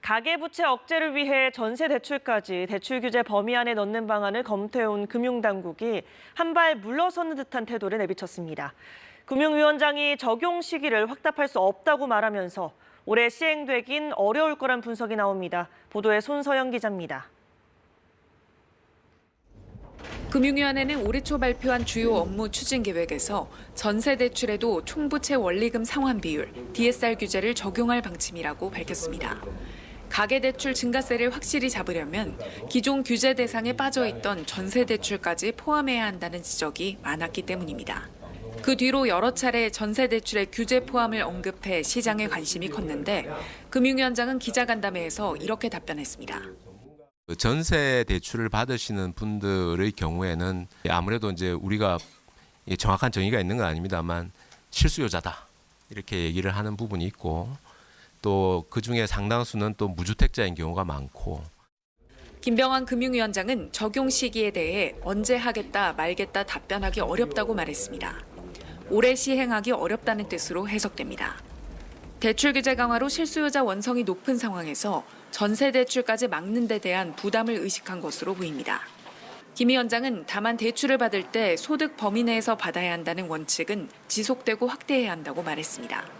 가계부채 억제를 위해 전세 대출까지 대출 규제 범위 안에 넣는 방안을 검토해온 금융당국이 한발 물러서는 듯한 태도를 내비쳤습니다. 금융위원장이 적용 시기를 확답할 수 없다고 말하면서 올해 시행되긴 어려울 거란 분석이 나옵니다. 보도에 손서영 기자입니다. 금융위원회는 올해 초 발표한 주요 업무 추진 계획에서 전세 대출에도 총부채 원리금 상환 비율, DSR 규제를 적용할 방침이라고 밝혔습니다. 가계대출 증가세를 확실히 잡으려면 기존 규제 대상에 빠져있던 전세 대출까지 포함해야 한다는 지적이 많았기 때문입니다. 그 뒤로 여러 차례 전세 대출의 규제 포함을 언급해 시장에 관심이 컸는데 금융위원장은 기자간담회에서 이렇게 답변했습니다. 전세 대출을 받으시는 분들의 경우에는 아무래도 이제 우리가 정확한 정의가 있는 건 아닙니다만 실수요자다 이렇게 얘기를 하는 부분이 있고 또 그중에 상당수는 또 무주택자인 경우가 많고. 김병환 금융위원장은 적용 시기에 대해 언제 하겠다 말겠다 답변하기 어렵다고 말했습니다. 올해 시행하기 어렵다는 뜻으로 해석됩니다. 대출 규제 강화로 실수요자 원성이 높은 상황에서 전세 대출까지 막는 데 대한 부담을 의식한 것으로 보입니다. 김 위원장은 다만 대출을 받을 때 소득 범위 내에서 받아야 한다는 원칙은 지속되고 확대해야 한다고 말했습니다.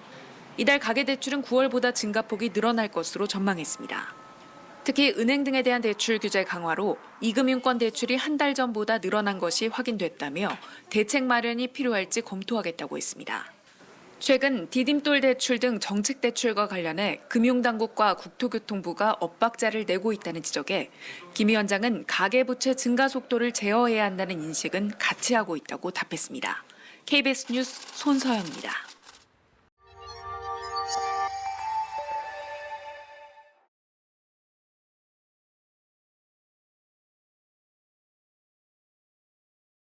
이달 가계대출은 9월보다 증가폭이 늘어날 것으로 전망했습니다. 특히 은행 등에 대한 대출 규제 강화로 이금융권 대출이 한 달 전보다 늘어난 것이 확인됐다며 대책 마련이 필요할지 검토하겠다고 했습니다. 최근 디딤돌 대출 등 정책 대출과 관련해 금융당국과 국토교통부가 엇박자를 내고 있다는 지적에 김 위원장은 가계부채 증가 속도를 제어해야 한다는 인식은 같이 하고 있다고 답했습니다. KBS 뉴스 손서영입니다.